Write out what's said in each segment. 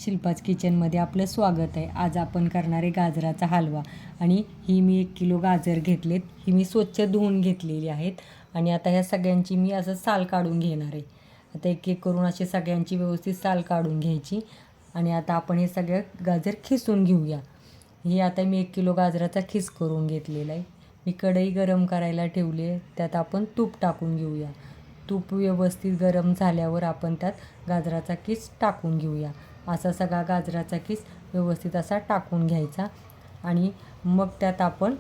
शिल्पाच किचनमध्ये आपलं स्वागत आहे। आज आपण करणार आहे गाजराचा हलवा आणि ही मी 1 किलो गाजर घेतलेत। ही मी स्वच्छ धुवून घेतलेली आहेत आणि आता ह्या सगळ्यांची मी असं साल काढून घेणार आहे। आता एक एक करून अशी सगळ्यांची व्यवस्थित साल काढून घ्यायची आणि आता आपण हे सगळे गाजर खिसून घेऊया। ही आता मी 1 किलो गाजराचा खिस करून घेतलेला आहे। मी कढई गरम करायला ठेवली आहे, त्यात आपण तूप टाकून घेऊया। तूप व्यवस्थित गरम झाल्यावर आपण त्यात गाजराचा किस टाकून घेऊया। असा सगळा गाजराचा किस व्यवस्थित असा टाकून घ्यायचा आणि मग त्यात आपण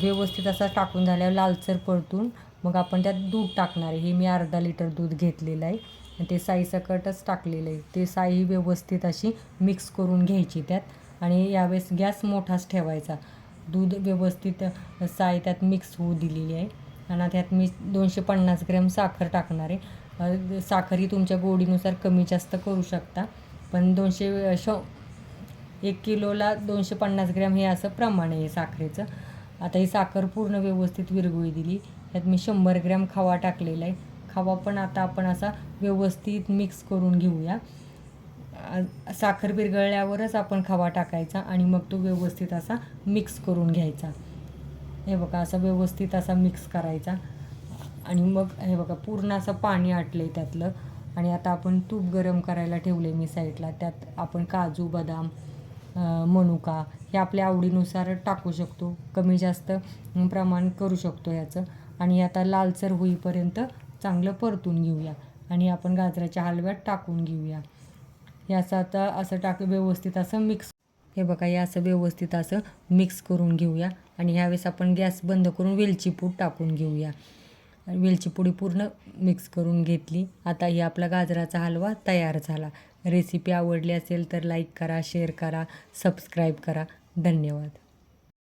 व्यवस्थित असा टाकून झाल्यावर लालसर परतून मग आपण त्यात दूध टाकणार आहे। हे मी अर्धा लिटर दूध घेतलेलं आहे आणि ते साईसकटच टाकलेलं आहे। ते साई व्यवस्थित अशी मिक्स करून घ्यायची त्यात आणि यावेळेस गॅस मोठाच ठेवायचा। दूध व्यवस्थित साई त्यात मिक्स होऊ दिलेली आहे आणि त्यात मी 250 ग्रॅम साखर टाकणार आहे। साखर ही तुमच्या गोडीनुसार कमी जास्त करू शकता, पण 1 किलोला 250 ग्रॅम हे असं प्रमाण आहे साखरेचं। आता ही साखर पूर्ण व्यवस्थित विरघळू दिली। त्यात मी 100 ग्रॅम खवा टाकलेला आहे। खवा पण आता आपण असा व्यवस्थित मिक्स करून घेऊया। साखर विरघळल्यावरच आपण खवा टाकायचा आणि मग तो व्यवस्थित असा मिक्स करून घ्यायचा। हे बघा असं व्यवस्थित असा मिक्स करायचा आणि मग हे बघा पूर्ण असं पाणी आटलं आहे त्यातलं। आणि आता आपण तूप गरम करायला ठेवले मी साईडला। त्यात आपण काजू, बदाम, मनुका हे आपल्या आवडीनुसार टाकू शकतो, कमी जास्त प्रमाण करू शकतो याचं। आणि आता लालसर होईपर्यंत चांगलं परतून घेऊया आणि आपण गाजराच्या हलव्यात टाकून घेऊया। हे असं आता असं व्यवस्थित असं मिक्स, हे बघा हे असं व्यवस्थित असं मिक्स करून घेऊया आणि ह्यावेळेस आपण गॅस बंद करून वेलची पूड टाकून घेऊया। वेलची पुडी पूर्ण मिक्स करून घेतली। आता ही आपला गाजराचा हलवा तयार झाला। रेसिपी आवडली असेल तर लाईक करा, शेअर करा, सबस्क्राईब करा। धन्यवाद।